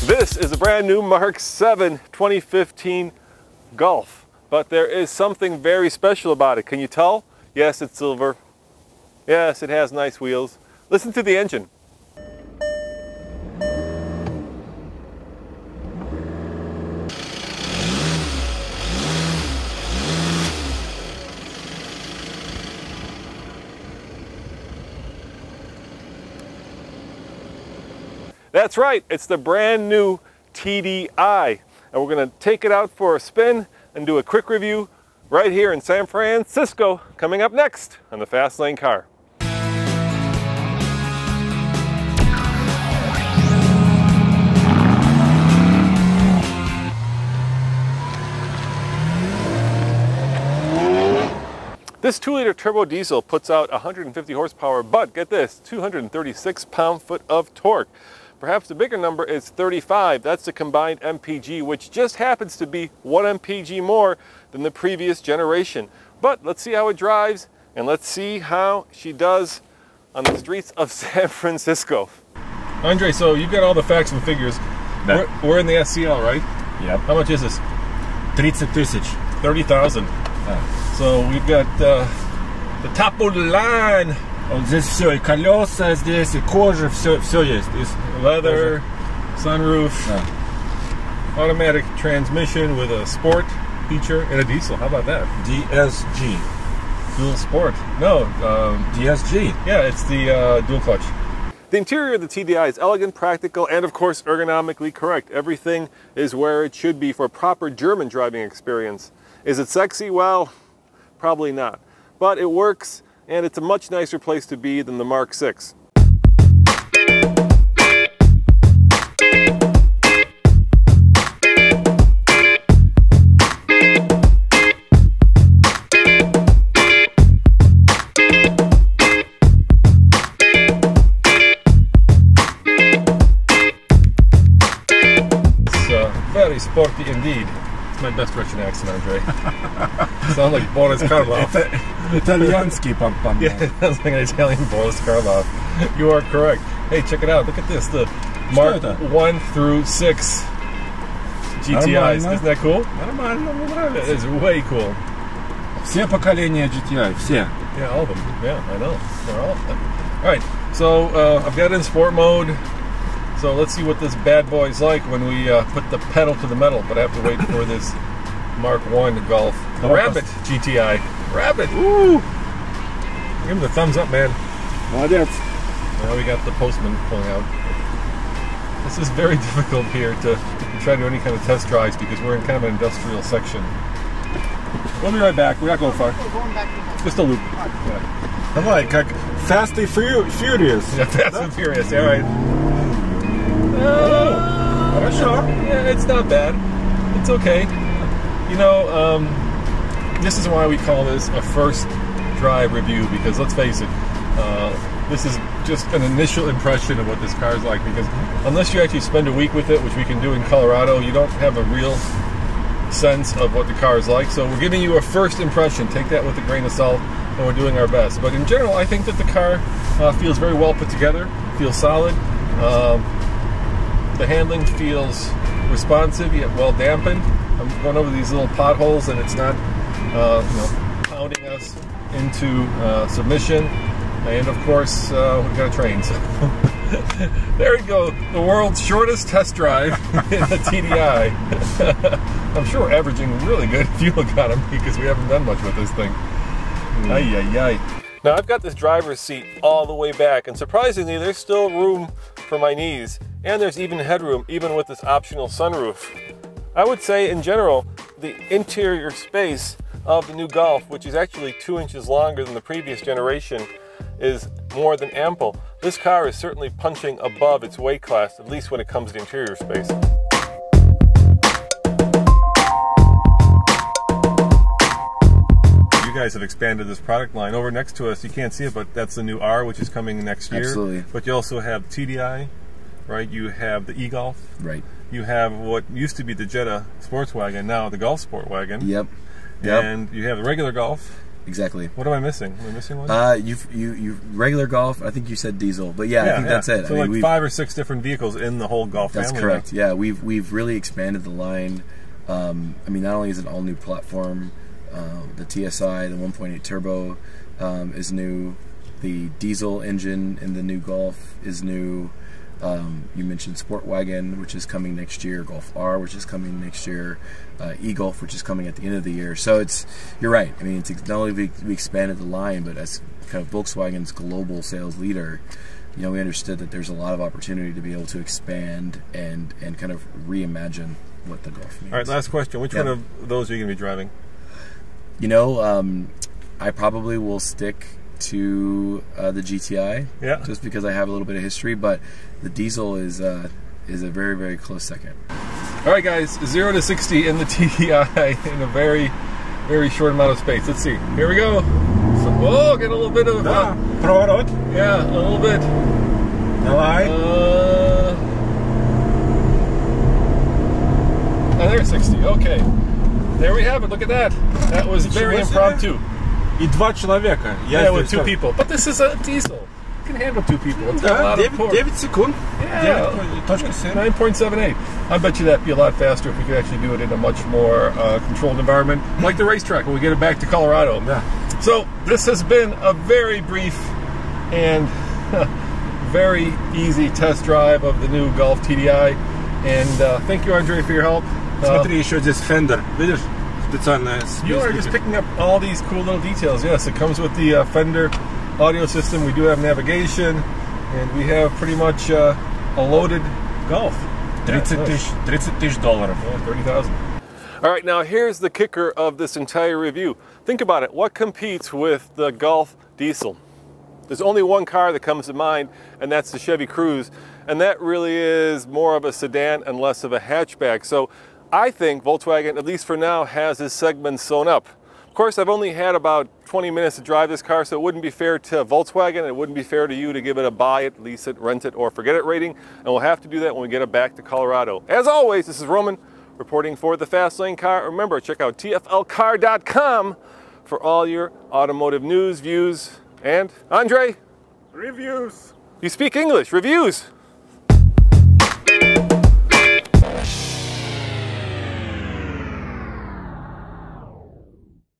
This is a brand new Mark 7 2015 Golf, but there is something very special about it. Can you tell? Yes, it's silver. Yes, it has nice wheels. Listen to the engine. That's right, it's the brand new TDI. And we're going to take it out for a spin and do a quick review right here in San Francisco, coming up next on the Fast Lane Car. This 2-liter turbo diesel puts out 150 horsepower, but get this, 236 pound-foot of torque. Perhaps the bigger number is 35. That's the combined MPG, which just happens to be 1 MPG more than the previous generation. But let's see how it drives, and let's see how she does on the streets of San Francisco. Andre, so you've got all the facts and figures. We're in the SCL, right? Yep. How much is this? 30,000. 30,000. So we've got the top of the line. Здесь все, и колеса здесь, и кожа, все есть. Leather, sunroof, automatic transmission with a sport feature and a diesel. How about that? DSG. Dual sport. No. DSG. Yeah, it's the dual clutch. The interior of the TDI is elegant, practical, and of course ergonomically correct. Everything is where it should be for a proper German driving experience. Is it sexy? Well, probably not. But it works, and it's a much nicer place to be than the Mark 6. Very sporty indeed. It's my best Russian accent, Andre. Sound like Boris Karloff. Italianski pam. Yeah, it sounds like an Italian Boris Karloff. You are correct. Hey, check it out. Look at this. The Mark 1 through 6 GTIs. Isn't that cool? That is way cool. Все поколения GTI, все. Yeah, all of them. Yeah, I know. They're all of them. All right, so I've got it in sport mode. So let's see what this bad boy's like when we put the pedal to the metal. But I have to wait for this Mark 1 Golf. The Rabbit GTI. Rabbit! Woo! Give him the thumbs up, man. Молодец. Now we got the postman pulling out. This is very difficult here to try to do any kind of test drives because we're in kind of an industrial section. We'll be right back. We're not going far. Just a loop. Yeah. Давай, как Fast and Furious. Yeah, Fast and Furious. Yeah, right. Хорошо. Yeah, it's not bad. It's okay. You know, this is why we call this a first drive review, because let's face it, this is just an initial impression of what this car is like, because unless you actually spend a week with it, which we can do in Colorado, you don't have a real sense of what the car is like. So we're giving you a first impression. Take that with a grain of salt, and we're doing our best. But in general, I think that the car feels very well put together, feels solid. The handling feels responsive yet well dampened. I'm going over these little potholes and it's not pounding us into submission. And of course, we've got a train. So there we go, the world's shortest test drive in the TDI. I'm sure we're averaging really good fuel economy because we haven't done much with this thing. Ay, ay, ay. Now I've got this driver's seat all the way back, and surprisingly there's still room for my knees, and there's even headroom even with this optional sunroof. I would say in general the interior space of the new Golf, which is actually 2 inches longer than the previous generation, is more than ample. This car is certainly punching above its weight class, at least when it comes to interior space. You guys have expanded this product line. Over next to us, you can't see it, but that's the new R, which is coming next year. Absolutely. But you also have TDI, right? You have the e-Golf. Right. You have what used to be the Jetta sports wagon, now the Golf sport wagon. Yep. And you have the regular Golf. exactly. What am I missing? Am I missing one? You regular Golf. I think you said diesel, but yeah, I think that's it. So I mean, like 5 or 6 different vehicles in the whole Golf family. That's correct. Yeah, we've really expanded the line. I mean, not only is it an all new platform, the TSI, the 1.8 turbo is new. The diesel engine in the new Golf is new. You mentioned Sportwagen, which is coming next year, Golf R, which is coming next year, e-Golf, which is coming at the end of the year. So you're right. I mean, it's not only we expanded the line, but as kind of Volkswagen's global sales leader, you know, we understood that there's a lot of opportunity to be able to expand and kind of reimagine what the Golf means. All right, last question. Which one of those are you going to be driving? You know, I probably will stick to the GTI, just because I have a little bit of history, but the diesel is a very, very close second. All right, guys, 0 to 60 in the TDI in a very, very short amount of space. Let's see. Here we go. So, oh, get a little bit of Проворот. yeah, a little bit. Давай. Oh, there's 60. Okay, there we have it. Look at that. That was very impromptu. И 2 человека. Yeah, with 2 people. But this is a diesel. You can handle 2 people. It's got a lot of torque. 9 секунд. Yeah. 9.78. I bet you that'd be a lot faster if we could actually do it in a much more controlled environment, like the racetrack when we get it back to Colorado. Yeah. So this has been a very brief and very easy test drive of the new Golf TDI. And thank you, Andre, for your help. Смотри, еще здесь Fender. Видишь? You are just picking up all these cool little details. Yes, it comes with the Fender audio system. We do have navigation, and we have pretty much a loaded Golf. $30,000. Yeah, 30,000. All right, now here's the kicker of this entire review. Think about it. What competes with the Golf diesel? There's only one car that comes to mind, and that's the Chevy Cruze, and that really is more of a sedan and less of a hatchback. So I think Volkswagen, at least for now, has this segment sewn up. Of course, I've only had about 20 minutes to drive this car, so it wouldn't be fair to Volkswagen, and it wouldn't be fair to you to give it a buy it, lease it, rent it, or forget it rating, and we'll have to do that when we get it back to Colorado. As always, this is Roman reporting for the Fast Lane Car. Remember, check out tflcar.com for all your automotive news, views, and Andre? Reviews. You speak English. Reviews.